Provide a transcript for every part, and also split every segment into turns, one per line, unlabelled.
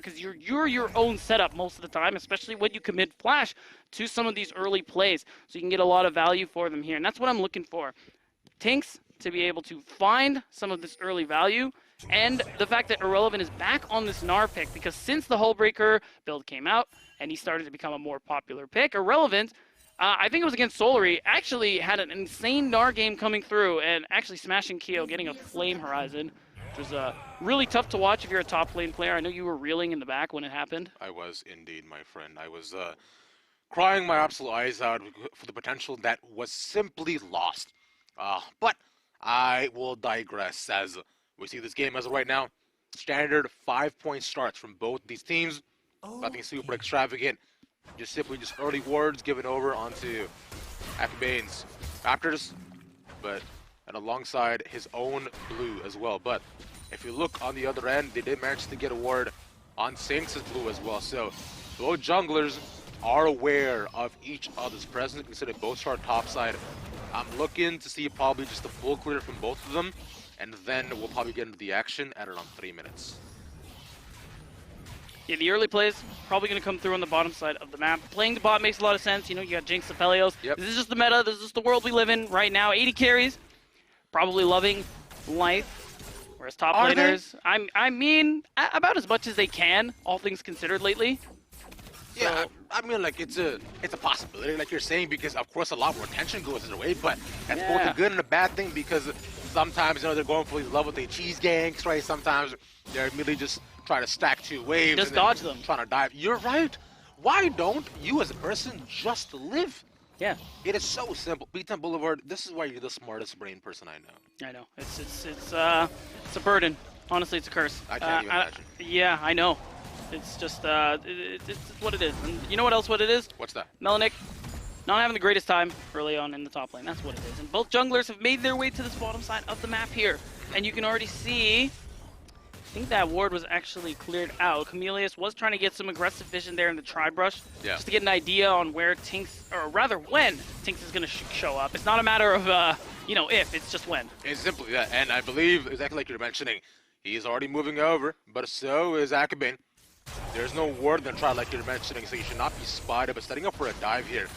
because you're your own setup most of the time, especially when you commit flash to some of these early plays. So you can get a lot of value for them here, and that's what I'm looking for. Tinks to be able to find some of this early value, and the fact that Irrelevant is back on this Gnar pick, because since the Hullbreaker build came out and he started to become a more popular pick, Irrelevant, I think it was against Solary, actually had an insane Gnar game coming through and actually smashing Keo, getting a Flame Horizon, which was really tough to watch if you're a top lane player. I know you were reeling in the back when it happened.
I was indeed, my friend. I was crying my absolute eyes out for the potential that was simply lost. But I will digress as we see this game as of right now. Standard 5-point starts from both these teams. Nothing super extravagant. Just early wards given over onto Akabane's Raptors, and alongside his own blue as well. But if you look on the other end, they did manage to get a ward on Sinks' blue as well. So both junglers are aware of each other's presence, considering both start topside. I'm looking to see probably just a full clear from both of them, and then we'll probably get into the action at around 3 minutes.
Yeah, the early plays probably going to come through on the bottom side of the map. Playing the bot makes a lot of sense. You know, you got Jinx, Aphelios.
Yep.
This is just the meta. This is just the world we live in right now. 80 carries, probably loving life. Whereas top laners, I mean, about as much as they can, all things considered lately.
Yeah, I mean, like, it's a possibility, like you're saying, because of course a lot more attention goes their way, but that's both a good and a bad thing, because sometimes, you know, they're going for these level 3 cheese ganks, right? Sometimes they're merely just trying to stack 2 waves.
Just dodge them.
Trying to dive. You're right. Why don't you as a person just live?
Yeah.
It is so simple. B10 Boulevard, this is why you're the smartest brain person I know.
I know. It's a burden. Honestly, it's a curse.
I can't even imagine.
Yeah, I know. It's just, it's what it is. And you know what else what it is?
What's that?
Melanic not having the greatest time early on in the top lane. That's what it is. And both junglers have made their way to this bottom side of the map here. And you can already see, I think that ward was actually cleared out. Chameleus was trying to get some aggressive vision there in the tri-brush.
Yeah.
Just to get an idea on where Tinks, or rather when Tinks is going to show up. It's not a matter of, you know, if, it's just when.
It's simply that. And I believe, exactly like you're mentioning, he is already moving over, but so is Akabane. There's no ward in the try like you're mentioning, so you should not be spotted, but setting up for a dive here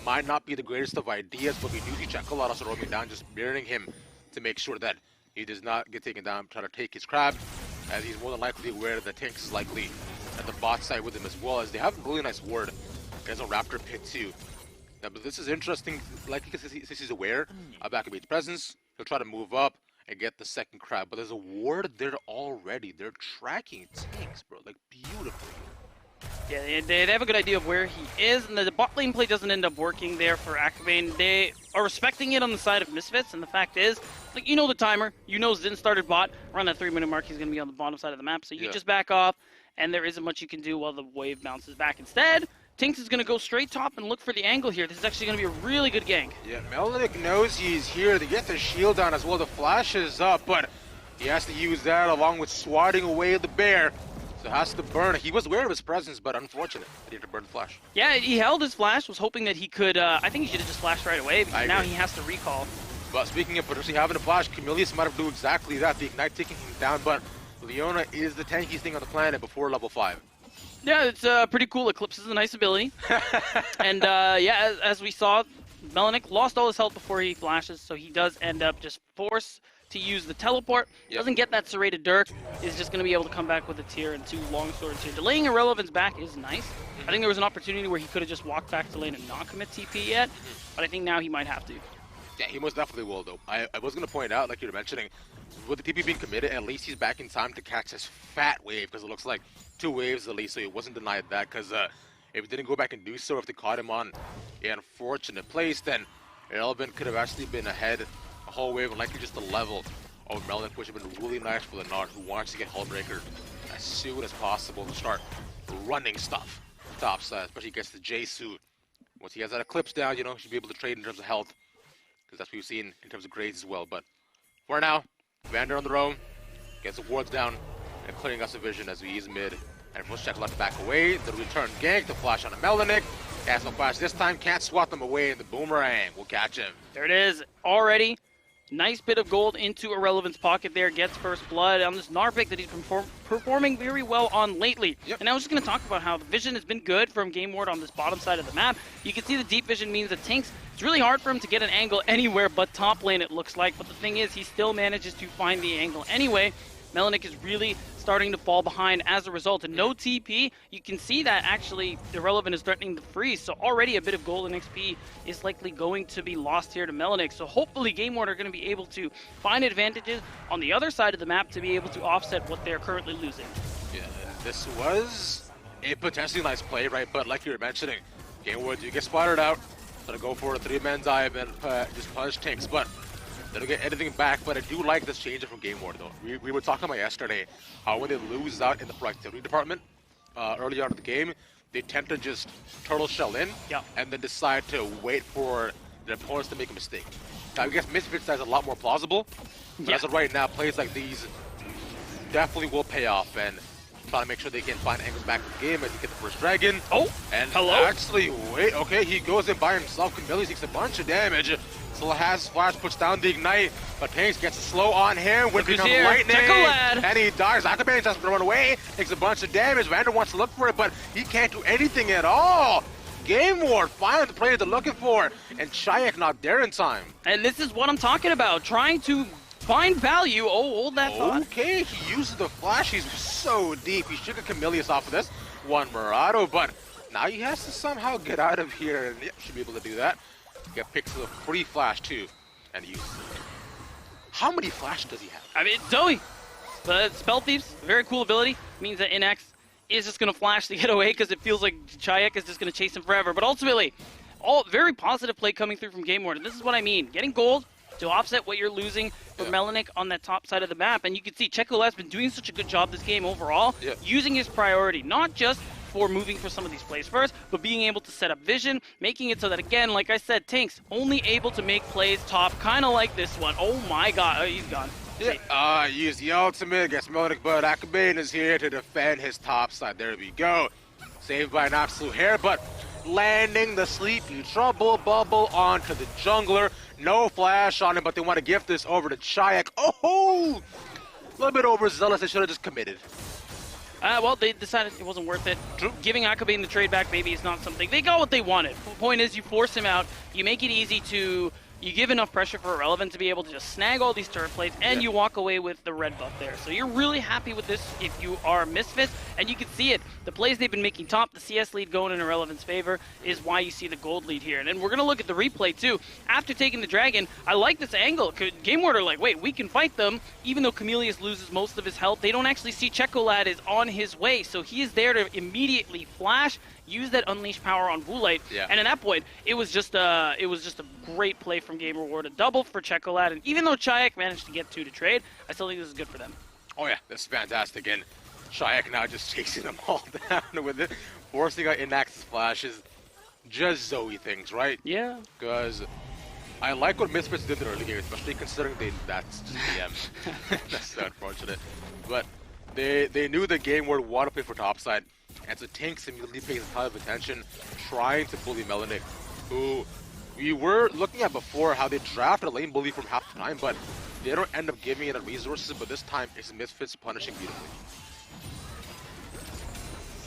might not be the greatest of ideas, but we do see Chocolat also roaming down, just mirroring him to make sure that he does not get taken down, trying to take his crab, as he's more than likely aware that Tinks is likely at the bot side with him as well, as they have a really nice ward. There's a Raptor pit too. Now, but this is interesting, like because he's aware of Akabane's presence, he'll try to move up and get the second crab, but there's a ward there already. They're tracking Tinks, bro, like beautifully.
Yeah, they have a good idea of where he is, and the bot lane play doesn't end up working there for Akabane. They are respecting it on the side of Misfits, and the fact is, like, you know the timer, you know Zin started bot, around that 3-minute mark he's going to be on the bottom side of the map, so you just back off, and there isn't much you can do while the wave bounces back. Instead, Tinks is going to go straight top and look for the angle here. This is actually going to be a really good gank. Yeah,
Melnick knows he's here to get the shield down as well. The flash is up, but he has to use that along with swatting away the bear. So has to burn. He was aware of his presence, but unfortunate that he had to burn the flash.
Yeah, he held his flash, was hoping that he could, I think he should have just flashed right away, because now he has to recall.
But speaking of potentially having a flash, Chameleus might have done exactly that, the Ignite taking him down, but Leona is the tankiest thing on the planet before level 5.
Yeah, it's pretty cool. Eclipse is a nice ability. And yeah, as we saw, Melanic lost all his health before he flashes, so he does end up just forced to use the teleport. Doesn't get that serrated Dirk, is just going to be able to come back with a tier and 2 long swords here. Delaying Irrelevance back is nice. I think there was an opportunity where he could have just walked back to lane and not commit TP yet, but I think now he might have to.
Yeah, he most definitely will, though. I was going to point out, like you were mentioning, with the TP being committed, at least he's back in time to catch his fat wave, because it looks like 2 waves at least, so he wasn't denied that, because if he didn't go back and do so, if they caught him on an unfortunate place, then Irrelevant could have actually been ahead a whole wave, and likely just the level of Melnick, which would have been really nice for the Nard, who wants to get Hullbreaker as soon as possible to start running stuff topside, especially against the J suit. Once he has that Eclipse down, you know, he should be able to trade in terms of health, because that's what we've seen in terms of grades as well. But for now, Vander on the roam, gets the wards down, and clearing us a vision as we ease mid. And first check left back away, the return gank, the flash on a Melanic. Has no flash this time, can't swat them away, and the boomerang will catch him.
There it is, already Nice bit of gold into Irrelevant's pocket there. Gets first blood on this Narpic that he's been performing very well on lately.
Yep.
And I was just going to talk about how the vision has been good from GameWard on this bottom side of the map. You can see the deep vision means that Tanks, it's really hard for him to get an angle anywhere but top lane, it looks like. But the thing is, he still manages to find the angle anyway. Melanic is really starting to fall behind as a result. And no TP, you can see that actually Irrelevant is threatening to freeze. So already a bit of gold and XP is likely going to be lost here to Melanic. So hopefully GameWard are going to be able to find advantages on the other side of the map to be able to offset what they're currently losing.
Yeah, this was a potentially nice play, right? But like you were mentioning, GameWard do get spotted out. Gonna go for a 3-man dive and just punish Tanks, but they don't get anything back. But I do like this change from GameWard though. We were talking about yesterday how when they lose out in the productivity department early on in the game, they tend to just turtle shell in and then decide to wait for their opponents to make a mistake. Now I guess Misfits is a lot more plausible, but as of right now, plays like these definitely will pay off and trying to make sure they can find angles back in the game as he gets the first dragon.
Oh,
and
hello?
Actually, wait, okay, he goes in by himself. Camille takes a bunch of damage. Still has flash, puts down the ignite, but Tanks gets a slow on him. Wind becomes lightning, and he dies. Akaban just run away, takes a bunch of damage. Vander wants to look for it, but he can't do anything at all. GameWard finally the player they're looking for, and Shayak not there in time.
And this is what I'm talking about, trying to find value. Oh, hold that thought.
Okay, he uses the flash. He's so deep. He should get Camillus off of this one Murado, but now he has to somehow get out of here, and should be able to do that. Get picks a free flash too, and uses it. How many flash does he have?
I mean, Zoe, the Spell Thieves, very cool ability, means that Inex is just going to flash to get away because it feels like Chayek is just going to chase him forever. But ultimately, all very positive play coming through from GameWard, and this is what I mean. Getting gold to offset what you're losing for Melanic on that top side of the map. And you can see Checolat has been doing such a good job this game overall, using his priority, not just for moving for some of these plays first, but being able to set up vision, making it so that, again, like I said, Tanks only able to make plays top, kind of like this one. Oh my god, oh, he's gone.
Use the ultimate against Melanic, but Akaban is here to defend his top side. There we go. Saved by an absolute hair, but landing the sleepy trouble bubble onto the jungler. No flash on him, but they want to gift this over to Chayak. Oh! A little bit overzealous. They should have just committed.
Well, they decided it wasn't worth it. Giving Akaban the trade back maybe is not something. They got what they wanted. The point is, you force him out. You make it easy to... You give enough pressure for Irrelevant to be able to just snag all these turret plates, and you walk away with the red buff there. So you're really happy with this if you are Misfits, and you can see it. The plays they've been making top, the CS lead going in Irrelevant's favor, is why you see the gold lead here. And then we're going to look at the replay, too. After taking the dragon, I like this angle. GameWard are like, wait, we can fight them. Even though Camillus loses most of his health, they don't actually see Checolad is on his way. So he is there to immediately flash, use that unleash power on Woolite, and at that point, it was just a great play from GameWard, a double for Checolad, and even though Chayak managed to get 2 to trade, I still think this is good for them.
Oh yeah, this is fantastic, and Chayak now just chasing them all down with it, forcing out Inax's flashes, just Zoe things, right?
Yeah.
Because I like what Misfits did in the early game, especially considering that's just DM. That's so unfortunate. But they knew the GameWard wanted to play for topside, and so Tanks immediately pays a ton of attention, trying to bully Melanic, who we were looking at before how they drafted a lane bully from half the time, but they don't end up giving it the resources, but this time it's Misfits punishing beautifully.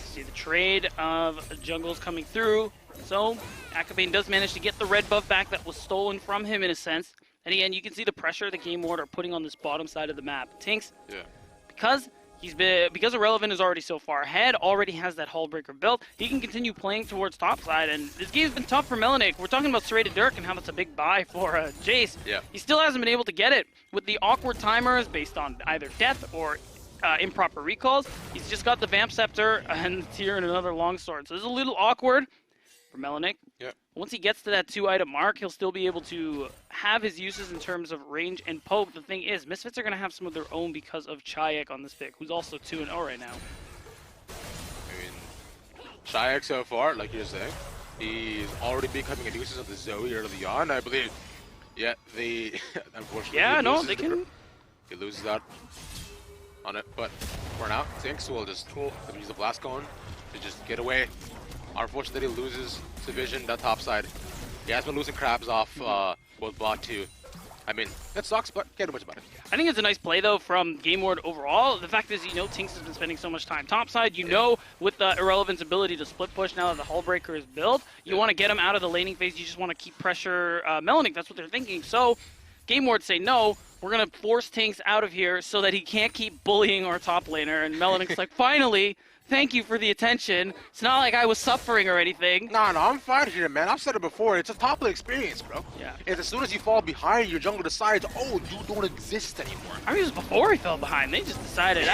See the trade of jungles coming through. So Akaban does manage to get the red buff back that was stolen from him in a sense. And again, you can see the pressure the GameWard are putting on this bottom side of the map. Tanks, because Irrelevant is already so far ahead, already has that hull breaker built, he can continue playing towards topside, and this game's been tough for Melanic. We're talking about Serrated Dirk and how that's a big buy for Jace. He still hasn't been able to get it with the awkward timers based on either death or improper recalls. He's just got the Vamp Scepter and the Tear and another Longsword, so this is a little awkward for Melanic. Once he gets to that 2-item mark, he'll still be able to have his uses in terms of range and poke. The thing is, Misfits are going to have some of their own because of Chayak on this pick, who's also 2-0 right now.
I mean, Chayak so far, like you're saying, he's already becoming a nuisance of the Zoe early on, I believe. Yeah, unfortunately, he loses out on it, but for now, Tanks will just use the Blast Cone to just get away. Unfortunately, he loses to Vision, that top side. He has been losing crabs off both bot too. I mean, that sucks, but can't do much about it.
I think it's a nice play, though, from GameWard overall. The fact is, Tinks has been spending so much time topside. With the Irrelevant's ability to split push now that the Hull Breaker is built, you want to get him out of the laning phase. You just want to keep pressure Melanic. That's what they're thinking. So GameWard say, no, we're going to force Tinks out of here so that he can't keep bullying our top laner. And Melanic's like, finally, thank you for the attention. It's not like I was suffering or anything.
No, I'm fine here, man. I've said it before. It's a top lane experience, bro.
Yeah.
And as soon as you fall behind, your jungle decides, oh, you don't exist anymore.
I mean, it was before he fell behind. They just decided,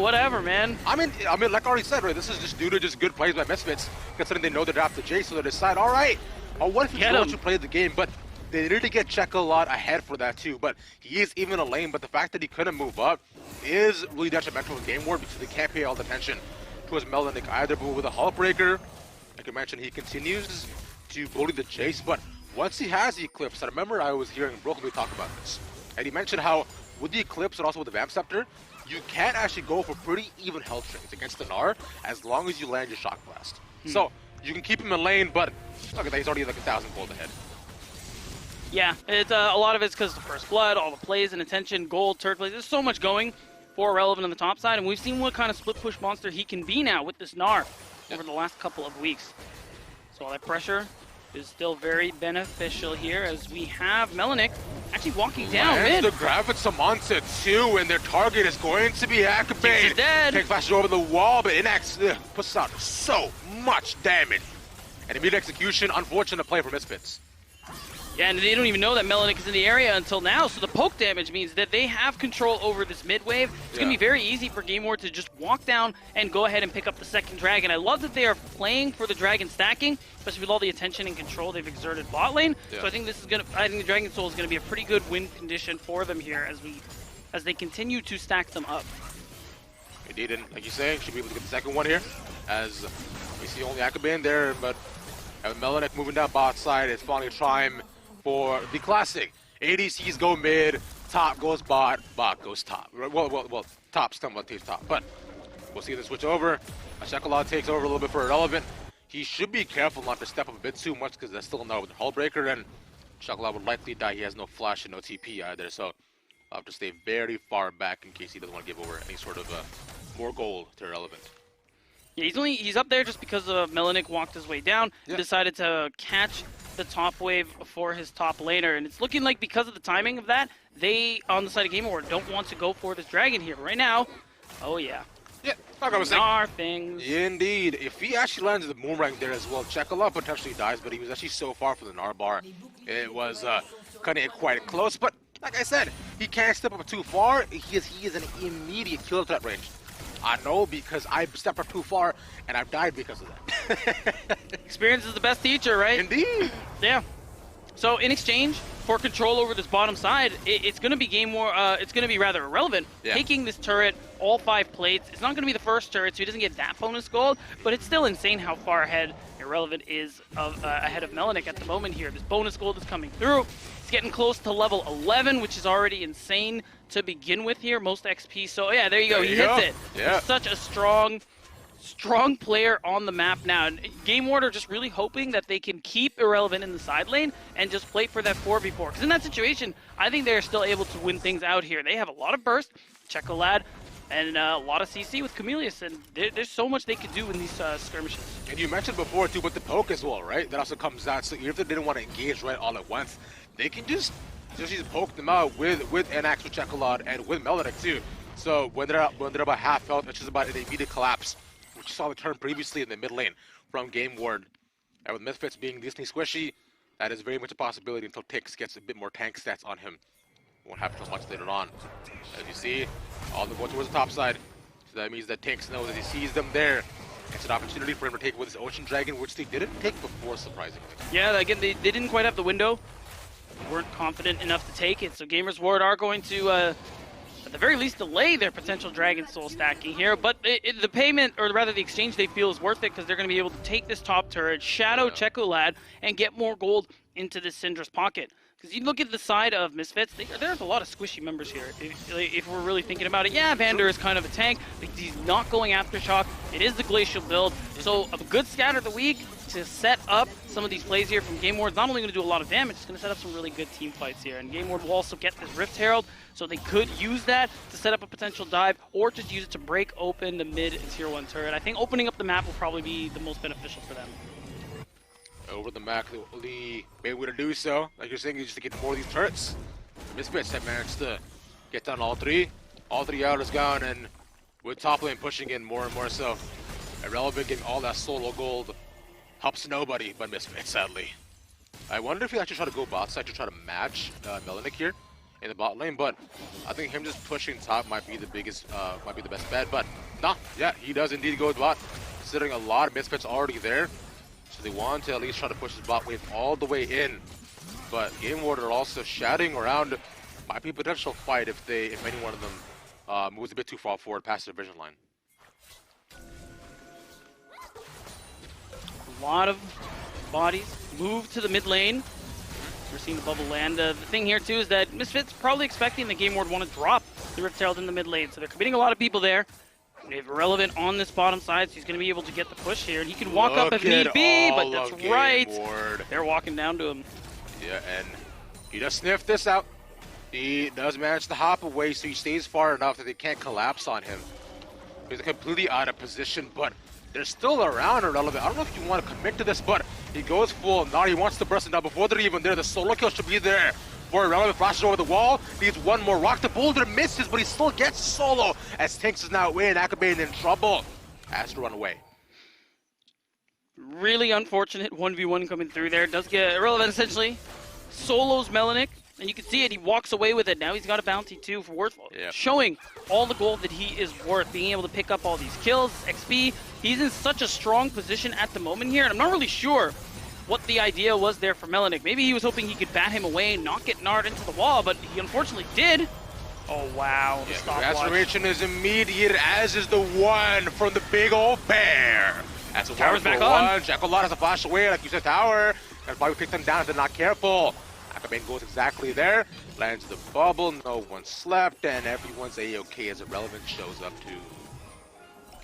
whatever, man.
I mean, like I already said, right, this is just due to just good plays by Misfits, considering they know they're after Jay, so they decide, all right, what if you don't you play the game? But they needed to get Check a lot ahead for that, too. But he is even a lane, but the fact that he couldn't move up is really detrimental to GameWard because they can't pay all the attention towards Melanic either. But with a Hull Breaker, like I mentioned, he continues to bully the chase, but once he has the Eclipse, I remember I was hearing Brooklyn talk about this, and he mentioned how with the Eclipse and also with the Vamp Scepter, you can actually go for pretty even health trades against the Gnar as long as you land your Shock Blast. So you can keep him in lane, but look at that, he's already like 1,000 gold ahead.
Yeah, it's a lot of it's because of the First Blood, all the plays and attention, gold, turret plays. There's so much going for Relevant on the top side, and we've seen what kind of split push monster he can be now with this Gnar over the last couple of weeks. So all that pressure is still very beneficial here as we have Melanic actually walking down mid.
The Gravitz Samansa too, and their target is going to be Akabane.
He's dead.
Take flashes over the wall, but Inax puts out so much damage. And immediate execution, unfortunate play for Misfits.
Yeah, and they don't even know that Melanic is in the area until now, so the poke damage means that they have control over this mid wave. It's going to be very easy for GameWard to just walk down and go ahead and pick up the second dragon. I love that they are playing for the dragon stacking, especially with all the attention and control they've exerted bot lane. So I think the Dragon Soul is going to be a pretty good win condition for them here as they continue to stack them up.
Indeed, and like you say, should be able to get the second one here, as we see only Akabane there, but Melanic moving down bot side. It's finally time for the classic. ADCs go mid, top goes bot, bot goes top. Well, top still takes top, but we'll see the switch over. Shekalad takes over a little bit for Irrelevant. He should be careful not to step up a bit too much because that's still not with the Hull Breaker, and Shekalad would likely die. He has no flash and no TP either, so I'll have to stay very far back in case he doesn't want to give over any sort of more gold to Irrelevant.
Yeah, he's up there just because Melanic walked his way down and decided to catch the top wave for his top laner, and it's looking like because of the timing of that, they on the side of GameWard don't want to go for this dragon here right now. Oh yeah.
Yeah, like I was saying.
Gnar things.
Indeed. If he actually lands the boomerang there as well, Chekalov potentially dies, but he was actually so far from the Gnar bar. It was kind of quite close, but like I said, he can't step up too far. He is an immediate kill threat range. I know because I stepped up too far and I've died because of that.
Experience is the best teacher, right?
Indeed.
Yeah. So in exchange for control over this bottom side, it's going to be it's going to be rather irrelevant. Taking this turret, all 5 plates. It's not going to be the first turret, so he doesn't get that bonus gold, but it's still insane how far ahead Irrelevant is ahead of Melanic at the moment here. This bonus gold is coming through. It's getting close to level 11, which is already insane to begin with here. Most XP. So yeah, there you go. He hits it.
Yeah.
He's such a strong player on the map now. And GameWard are just really hoping that they can keep Irrelevant in the side lane and just play for that 4v4. Because in that situation, I think they're still able to win things out here. They have a lot of burst, Chekolad, and a lot of CC with Chameleus, and there's so much they could do in these skirmishes.
And you mentioned before too with the poke as well, right? That also comes out. So even if they didn't want to engage right all at once, they can just poke them out with Enax, with Chekolad, and with Melanic too. So when they're about half health, it's just about an immediate collapse, which you saw the turn previously in the mid lane from GameWard. And with Misfits being Disney squishy, that is very much a possibility until Tix gets a bit more tank stats on him. Won't happen until much later on. As you see, all the way towards the top side. So that means that Tix knows that he sees them there. It's an opportunity for him to take with his Ocean Dragon, which they didn't take before, surprisingly.
Yeah, again, they didn't quite have the window. They weren't confident enough to take it, so GameWard are going to, at the very least, delay their potential Dragon Soul stacking here. But the payment, or rather the exchange, they feel is worth it because they're going to be able to take this top turret, shadow Chekolad, and get more gold into this Syndra's pocket. Because you look at the side of Misfits, there's a lot of squishy members here. If we're really thinking about it, yeah, Vander is kind of a tank, but he's not going after Shock. It is the Glacial build. So a good scatter of the week to set up some of these plays here from GameWard. It's not only going to do a lot of damage, it's going to set up some really good team fights here. And GameWard will also get this Rift Herald, so they could use that to set up a potential dive, or just use it to break open the mid and tier 1 turret. I think opening up the map will probably be the most beneficial for them.
Over the map, the only way to do so, like you're saying, is just to get more of these turrets. The Misfits have managed to get down all three. All three out is gone, and with top lane pushing in more and more so. Irrelevant getting all that solo gold helps nobody but Misfits, sadly. I wonder if he actually try to go bot side to try to match Melanik here in the bot lane, but I think him just pushing top might be the biggest, might be the best bet. But nah, yeah, he does indeed go with bot, considering a lot of Misfits already there. So they want to at least try to push his bot wave all the way in. But GameWard are also shouting around, might be a potential fight if any one of them moves a bit too far forward past their vision line.
A lot of bodies move to the mid lane. We're seeing the bubble land. The thing here too is that Misfits probably expecting the GameWard want to drop the Rift Herald in the mid lane, so they're committing a lot of people there. They have Irrelevant on this bottom side, so he's going to be able to get the push here, and he can walk up if need be, but that's right. They're walking down to him.
Yeah, and he does sniff this out. He does manage to hop away, so he stays far enough that they can't collapse on him. He's completely out of position, but they're still around Irrelevant. I don't know if you want to commit to this, but he goes full. Now he wants to burst it down before they're even there. The solo kill should be there. For Irrelevant, flashes over the wall, needs one more rock. The boulder misses, but he still gets solo as Tinks is now away and Akabane in trouble. Has to run away.
Really unfortunate 1v1 coming through there. Does get Irrelevant essentially. Solos Melanik, and you can see it. He walks away with it. Now he's got a bounty too for worth, showing all the gold that he is worth, being able to pick up all these kills, XP. He's in such a strong position at the moment here, and I'm not really sure what the idea was there for Melanik. Maybe he was hoping he could bat him away and not get Nard into the wall, but he unfortunately did. Oh, wow. The stopwatch.
Transformation is immediate, as is the one from the big old bear. That's a
Tower's back on.
Jekyllot has a flash away, like you said, Tower. And probably pick them down if they're not careful. Akabane goes exactly there, lands the bubble, no one slept, and everyone's A-okay as Irrelevant shows up too.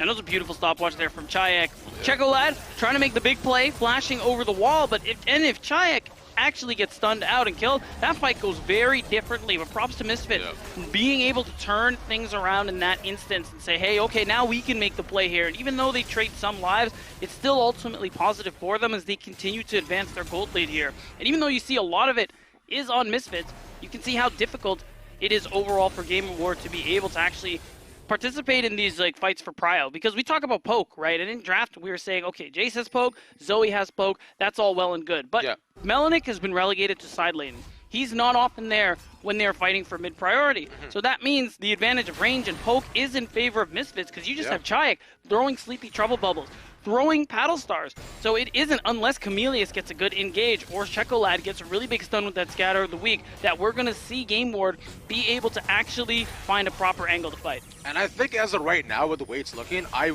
And that was a beautiful stopwatch there from Chayek. Chekolad trying to make the big play, flashing over the wall, but if Chayek actually gets stunned out and killed, that fight goes very differently. But props to Misfits, being able to turn things around in that instance and say, hey, okay, now we can make the play here. And even though they trade some lives, it's still ultimately positive for them as they continue to advance their gold lead here. And even though you see a lot of it is on Misfits, you can see how difficult it is overall for GameWard to be able to actually participate in these like fights for prio, because we talk about poke, right? And in draft we were saying, okay, Jace has poke, Zoe has poke, that's all well and good, but Melanik has been relegated to side lane. He's not often there when they're fighting for mid priority. So that means the advantage of range and poke is in favor of Misfits, because you just have Chayek throwing sleepy trouble bubbles, throwing paddle stars. So it isn't unless Chameleus gets a good engage or Chekolad gets a really big stun with that scatter of the week that we're going to see GameWard be able to actually find a proper angle to fight.
And I think as of right now, with the way it's looking, I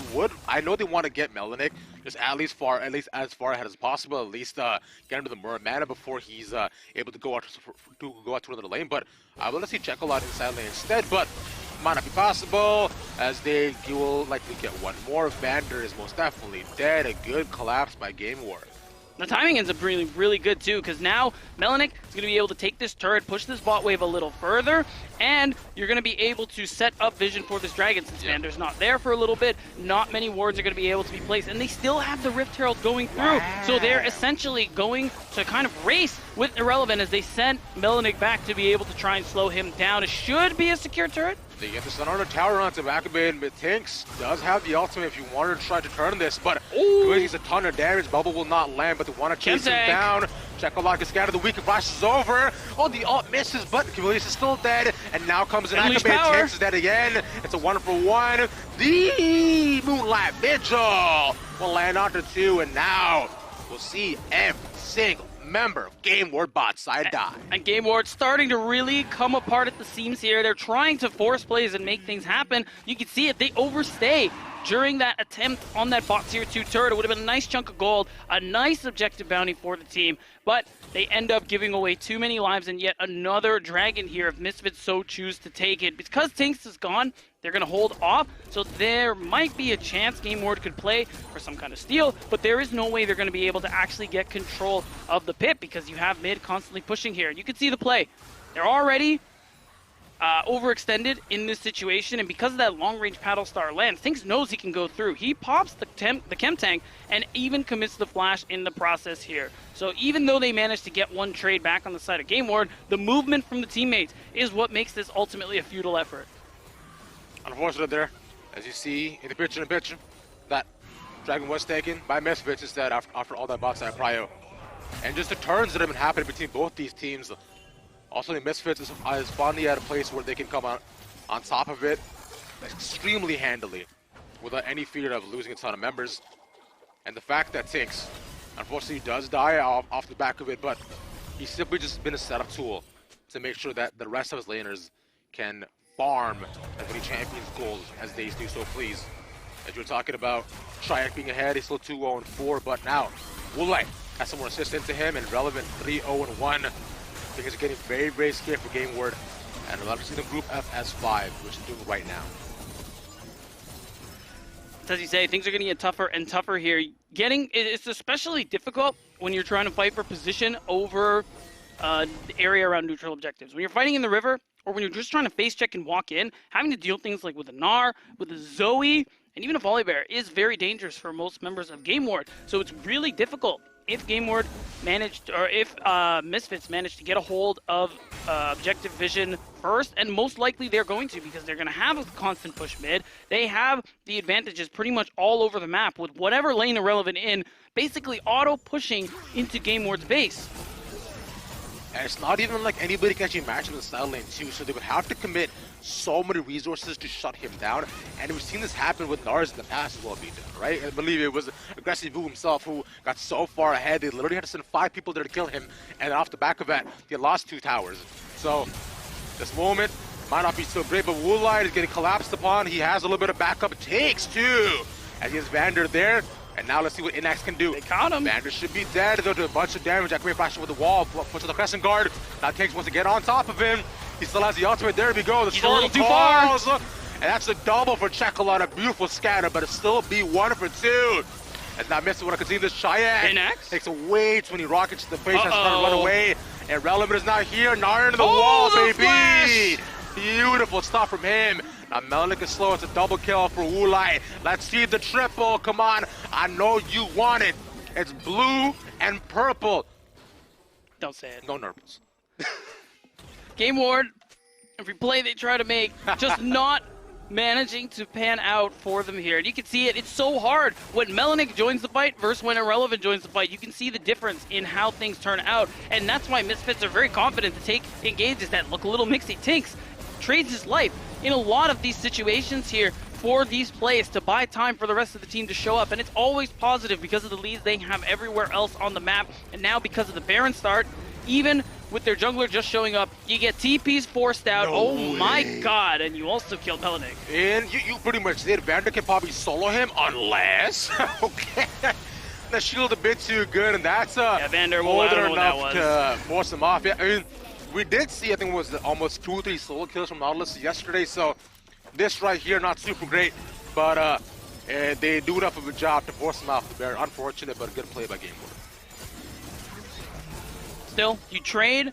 know they want to get Melanik just at least as far ahead as possible, at least get him to the Mura mana before he's able to go out to another lane. But I want to see Chekolad inside lane instead, but might not be possible, as you will likely get one more. Vander is most definitely dead. A good collapse by GameWard.
The timing ends up really, really good too, because now Melanik is going to be able to take this turret, push this bot wave a little further, and you're going to be able to set up vision for this dragon. Since Vander's not there for a little bit, not many wards are going to be able to be placed, and they still have the Rift Herald going through. So they're essentially going to kind of race with Irrelevant as they send Melanik back to be able to try and slow him down. It should be a secure turret.
They get the stun on the tower onto Akabane, but Tinks does have the ultimate if you wanted to try to turn this, but he's a ton of damage. Bubble will not land, but they want to chase him down. Chekolad gets scattered, the weak flashes over. Oh, the ult misses, but Chameleus is still dead, and now comes an Akabane. Tinks is dead again. It's a 1-for-1. The Moonlight Vigil will land onto 2, and now we'll see every single member of GameWard bot side die.
And GameWard starting to really come apart at the seams here. They're trying to force plays and make things happen. You can see it. They overstay during that attempt on that bot tier 2 turret. It would have been a nice chunk of gold, a nice objective bounty for the team, but they end up giving away too many lives, and yet another dragon here if Misfits so choose to take it. Because Tinks is gone, they're going to hold off, so there might be a chance GameWard could play for some kind of steal, but there is no way they're going to be able to actually get control of the pit because you have mid constantly pushing here. And you can see the play. They're already overextended in this situation, and because of that long-range paddle star lens, Tinks knows he can go through. He pops the chem tank and even commits the flash in the process here. So even though they managed to get one trade back on the side of GameWard, the movement from the teammates is what makes this ultimately a futile effort.
Unfortunate there, as you see in the picture, that dragon was taken by Misfits instead after all that bot side prio. And just the turns that have been happening between both these teams. Also, the Misfits is finally at a place where they can come on top of it extremely handily without any fear of losing a ton of members. And the fact that Tinks, unfortunately, does die off the back of it, but he's simply just been a setup tool to make sure that the rest of his laners can farm as many champions goals as they do so please. As you're talking about Triac being ahead, he's still 2-0-4, but now Woolite has some more assists into him, and Relevant 3-0-1. Things are getting very, very scary for GameWard, and we'll have to see them Group F as 5, which is doing right now.
As you say, things are going to get tougher and tougher here. It's especially difficult when you're trying to fight for position over the area around neutral objectives. When you're fighting in the river, or when you're just trying to face check and walk in, having to deal things like with a Gnar, with a Zoe, and even a Volibear is very dangerous for most members of GameWard. So it's really difficult if GameWard managed, or if Misfits managed to get a hold of objective vision first, and most likely they're going to, because they're going to have a constant push mid. They have the advantages pretty much all over the map with whatever lane Irrelevant in, basically auto pushing into GameWard's base.
And it's not even like anybody can actually match him in the side lane too, so they would have to commit so many resources to shut him down. And we've seen this happen with Nars in the past as well, right? I believe it was Aggressive Vu himself who got so far ahead, they literally had to send 5 people there to kill him, and off the back of that, they lost 2 towers. So this moment might not be so great, but Woolite is getting collapsed upon. He has a little bit of backup. It takes 2, as he has Vander there. And now let's see what Inax can do.
They caught him.
Vander should be dead. They'll do a bunch of damage. Accurate flash with the wall. Puts the Crescent Guard. Now Tinks wants to get on top of him. He still has the ultimate. There we go. The
He's a little too far.
And that's a double for Chekolot. A beautiful scatter, but it's still be 1 for 2. As now Misfits want to continue this. Cheyenne
Inax
takes a way too many rockets to the face. Has to run away. And Relevant is not here. Gnar into the wall, baby.
Flash.
Beautiful stuff from him. Now Melnick is slow. It's a double kill for Woolite. Let's see the triple. Come on. I know you want it. It's blue and purple.
Don't say it.
No nurples.
GameWard, every play they try to make, just not managing to pan out for them here. And you can see it. It's so hard when Melnick joins the fight versus when Irrelevant joins the fight. You can see the difference in how things turn out. And that's why Misfits are very confident to take engages that look a little mixy. Tinks trades his life in a lot of these situations here for these plays to buy time for the rest of the team to show up, and it's always positive because of the leads they have everywhere else on the map. And now because of the Baron start, even with their jungler just showing up, you get TPs forced out.
No way.
My god, and you also killed Melnick.
And you pretty much did. Vander can probably solo him unless okay. The shield a bit too good, and that's
Vander
more than
will
enough to force him off. Yeah, I mean, we did see, I think it was almost 2 or 3 solo kills from Nautilus yesterday, so this right here, not super great, but they do enough of a job to force him off the bear. Unfortunate, but a good play by GameWard.
Still, you trade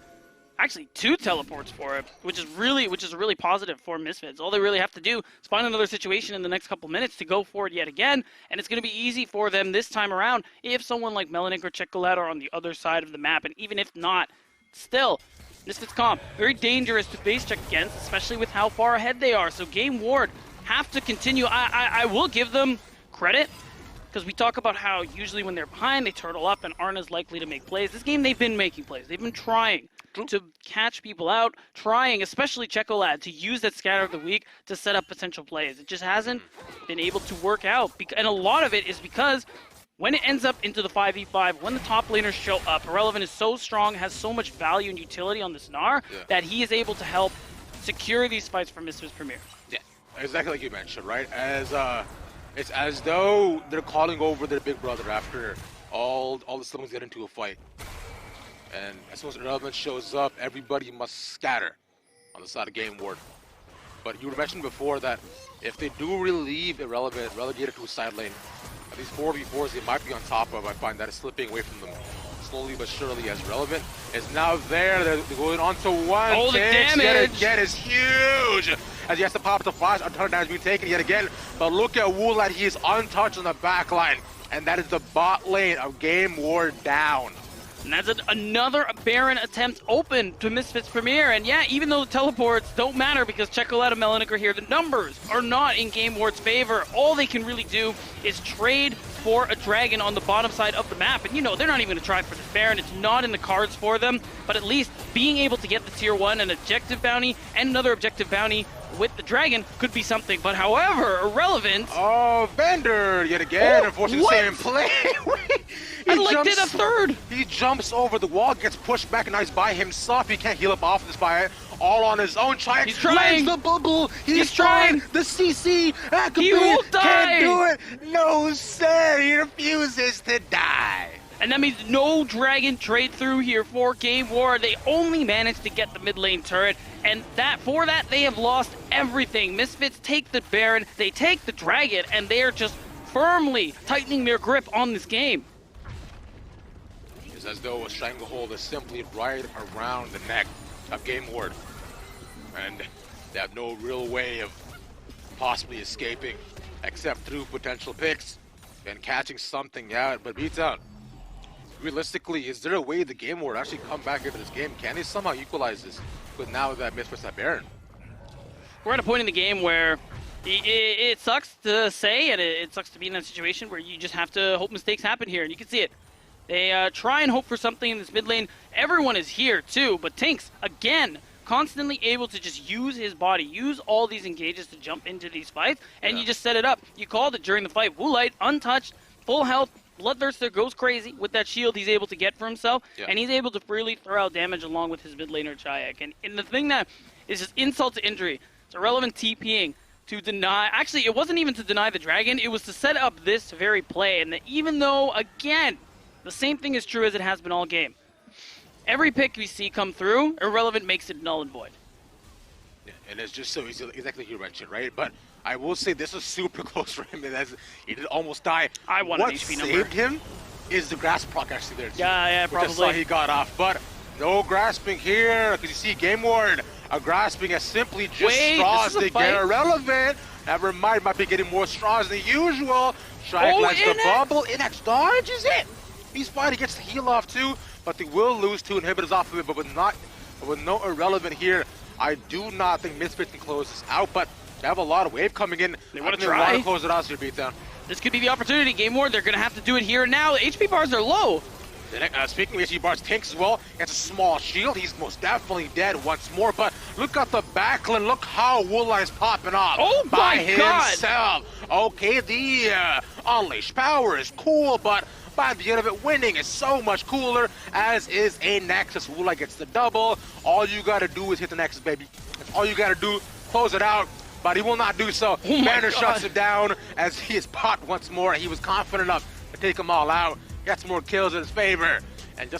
actually 2 teleports for it, which is really positive for Misfits. All they really have to do is find another situation in the next couple minutes to go for it yet again, and it's going to be easy for them this time around if someone like Melnick or Chekolad are on the other side of the map, and even if not, still, Misfits comp, very dangerous to base check against, especially with how far ahead they are. So GameWard have to continue. I will give them credit, because we talk about how usually when they're behind, they turtle up and aren't as likely to make plays. This game, they've been making plays. They've been trying to catch people out, trying, especially Chekolad, to use that scatter of the week to set up potential plays. It just hasn't been able to work out. And a lot of it is because when it ends up into the 5v5, when the top laners show up, Irrelevant is so strong, has so much value and utility on this Gnar, that he is able to help secure these fights for Misfits Premier.
Yeah, exactly like you mentioned, right? As It's as though they're calling over their big brother after all the siblings get into a fight. And as soon as Irrelevant shows up, everybody must scatter on the side of GameWard. But you mentioned before that if they do relieve Irrelevant, relegated to a side lane, these 4v4s they might be on top of, I find that is slipping away from them slowly but surely, as Relevant is now there. They're going on to one.
Oh, the damage!
Yet again is huge, as he has to pop the flash. A ton of damage being taken yet again. But look at Woolite, he is untouched on the back line. And that is the bot lane of GameWard down.
And that's another Baron attempt open to Misfits Premier. And yeah, even though the teleports don't matter because Checolata Melanica here, the numbers are not in GameWard's favor. All they can really do is trade for a dragon on the bottom side of the map. And you know, they're not even going to try for this Baron. It's not in the cards for them. But at least being able to get the tier 1, an objective bounty, and another objective bounty with the dragon could be something. But however, Irrelevant...
Oh, Bender yet again, unfortunately same play.
Did a third.
He jumps over the wall, gets pushed back, and now he's by himself. He can't heal up off this by all on his own.
He's trying.
The bubble. He's trying. The CC.
He will die.
Can't do it. No, sir. He refuses to die.
And that means no dragon trade through here for GameWard. They only managed to get the mid lane turret, and for that they have lost everything. Misfits take the Baron, they take the dragon, and they are just firmly tightening their grip on this game.
It's as though a stranglehold is simply right around the neck of GameWard, and they have no real way of possibly escaping except through potential picks and catching something out. But Beatdown, realistically, is there a way the GameWard actually come back into this game? Can they somehow equalize this with now that Misfits have Baron?
We're at a point in the game where it sucks to say, and it sucks to be in that situation where you just have to hope mistakes happen here, and you can see it. They try and hope for something in this mid lane. Everyone is here too, but Tinks, again, constantly able to just use his body, use all these engages to jump into these fights, and you just set it up. You called it during the fight. Woolite, untouched, full health, Bloodthirster goes crazy with that shield he's able to get for himself, and he's able to freely throw out damage along with his mid laner Chayak. And the thing that is just insult to injury, it's Irrelevant TPing to deny, actually it wasn't even to deny the dragon, it was to set up this very play. And that even though, again, the same thing is true as it has been all game. Every pick we see come through, Irrelevant makes it null and void.
Yeah, and it's just so easy, exactly like you mentioned, right? But I will say this was super close for him, as he did almost die.
I want an HP number.
What saved him is the grasp proc actually there too.
Yeah, probably.
Which I saw he got off, but no grasping here, because you see GameWard grasping as simply just straws. They get Irrelevant. Never mind, might be getting more straws than usual. Shrike lands the bubble. Inex dodges it. He's fine, he gets the heal off too, but they will lose 2 inhibitors off of it. But with no Irrelevant here, I do not think Misfits can close this out, but they have a lot of wave coming in.
They want to try.
They want to close it out here, Beatdown.
This could be the opportunity. GameWard, they're going to have to do it here and now. The HP bars are low.
Speaking of HP bars, Tinks as well. It's a small shield. He's most definitely dead once more. But look at the backline. Look how Woolite is popping off by himself. Okay, the unleashed power is cool, but by the end of it, winning is so much cooler, as is a Nexus. Woolite gets the double. All you gotta do is hit the Nexus, baby. That's all you gotta do. Close it out. But he will not do so. Banner shuts it down as he is pot once more. He was confident enough to take them all out. Gets more kills in his favor.